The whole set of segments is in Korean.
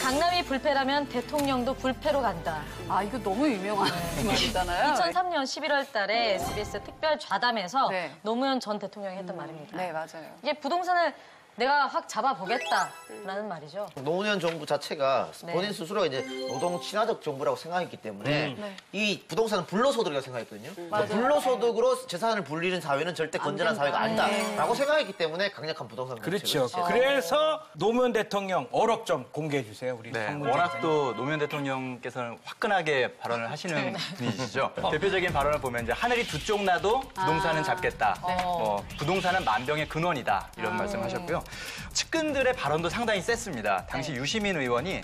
강남이 불패라면 대통령도 불패로 간다. 아, 이거 너무 유명한 말이잖아요. 2003년 11월 달에 SBS 특별 좌담에서 네. 노무현 전 대통령이 했던 말입니다. 네, 맞아요. 이게 부동산을 내가 확 잡아보겠다라는 말이죠. 노무현 정부 자체가 네. 본인 스스로 이제 노동 친화적 정부라고 생각했기 때문에 이 부동산은 불로소득이라고 생각했거든요. 그러니까 불로소득으로 재산을 불리는 사회는 절대 건전한 사회가 아니다라고 생각했기 때문에 강력한 부동산 그렇죠. 정책을 그래서 노무현 대통령 어록 좀 공개해 주세요. 우리 네, 성문재 워낙 기자님. 또 노무현 대통령께서는 화끈하게 발언을 하시는 분이시죠. 대표적인 발언을 보면 이제 하늘이 두 쪽 나도 부동산은 잡겠다. 부동산은 만병의 근원이다. 이런 말씀하셨고요. 측근들의 발언도 상당히 셌습니다. 당시 유시민 의원이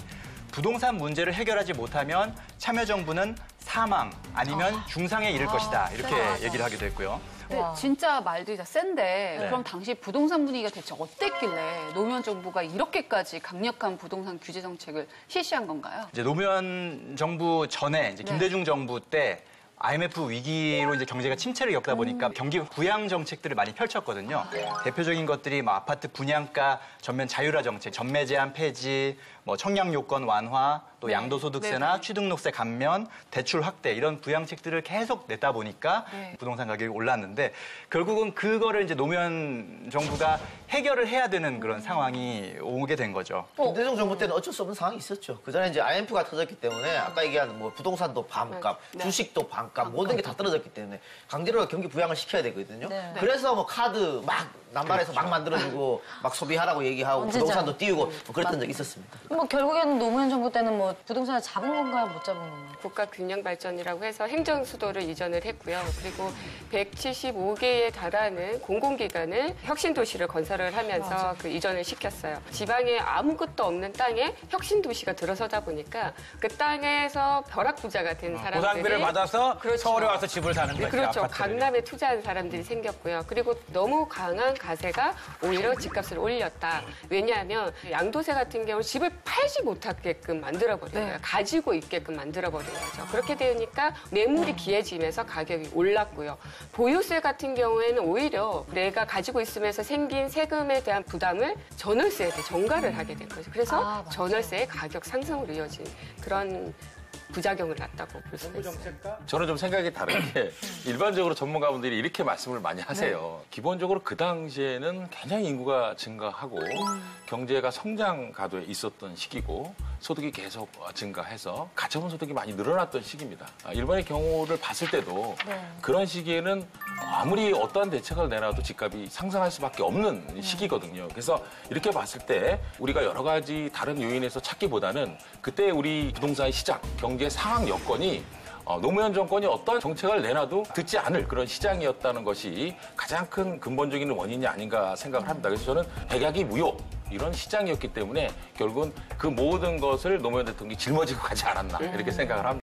부동산 문제를 해결하지 못하면 참여정부는 사망 아니면 중상에 이를 것이다. 이렇게 얘기를 하기도 했고요. 근데 진짜 말들이 다 센데 네. 그럼 당시 부동산 분위기가 대체 어땠길래 노무현 정부가 이렇게까지 강력한 부동산 규제 정책을 실시한 건가요? 이제 노무현 정부 전에 이제 김대중 정부 때 IMF 위기로 이제 경제가 침체를 겪다 보니까 경기 부양 정책들을 많이 펼쳤거든요. 대표적인 것들이 뭐 아파트 분양가 전면 자율화 정책, 전매 제한 폐지, 뭐 청약 요건 완화, 또 양도소득세나 취득록세 감면, 대출 확대 이런 부양책들을 계속 냈다 보니까 부동산 가격이 올랐는데 결국은 그거를 이제 노무현 정부가 해결을 해야 되는 그런 상황이 오게 된 거죠. 김대중 정부 때는 어쩔 수 없는 상황이 있었죠. 그 전에 이제 IMF가 터졌기 때문에 아까 얘기한 뭐 부동산도 반값, 주식도 반값, 모든 게 다 떨어졌기 때문에 강제로 경기 부양을 시켜야 되거든요. 그래서 뭐 카드 막 남발해서 막 만들어주고 막 소비하라고 얘기하고 부동산도 띄우고 뭐 그랬던 적이 있었습니다. 뭐 결국에는 노무현 정부 때는 뭐 부동산을 잡은 건가요, 못 잡은 건가요? 국가 균형 발전이라고 해서 행정 수도를 이전을 했고요. 그리고 175개에 달하는 공공기관을 혁신 도시를 건설을 하면서 그 이전을 시켰어요. 지방에 아무것도 없는 땅에 혁신 도시가 들어서다 보니까 그 땅에서 벼락 부자가 된 사람들이 고상비를 받아서 그렇죠. 서울에 와서 집을 사는 거죠. 그렇죠. 아파트를. 강남에 투자한 사람들이 생겼고요. 그리고 너무 강한 가세가 오히려 집값을 올렸다. 왜냐하면 양도세 같은 경우 집을 팔지 못하게끔 만들어버려요. 가지고 있게끔 만들어버린 거죠. 그렇게 되니까 매물이 귀해지면서 가격이 올랐고요. 보유세 같은 경우에는 오히려 내가 가지고 있으면서 생긴 세금에 대한 부담을 전월세에 전가를 하게 된 거죠. 그래서 전월세의 가격 상승으로 이어진 그런 부작용을 낳았다고 볼 수가 있어요. 저는 좀 생각이 다른 게 일반적으로 전문가분들이 이렇게 말씀을 많이 하세요. 기본적으로 그 당시에는 굉장히 인구가 증가하고 경제가 성장 가도에 있었던 시기고 소득이 계속 증가해서 가처분 소득이 많이 늘어났던 시기입니다. 일본의 경우를 봤을 때도 그런 시기에는 아무리 어떠한 대책을 내놔도 집값이 상승할 수밖에 없는 시기거든요. 그래서 이렇게 봤을 때 우리가 여러 가지 다른 요인에서 찾기보다는 그때 우리 부동산 시장, 경제 상황 여건이 노무현 정권이 어떤 정책을 내놔도 듣지 않을 그런 시장이었다는 것이 가장 큰 근본적인 원인이 아닌가 생각을 합니다. 그래서 저는 백약이 무효 이런 시장이었기 때문에 결국은 그 모든 것을 노무현 대통령이 짊어지고 가지 않았나 이렇게 생각을 합니다.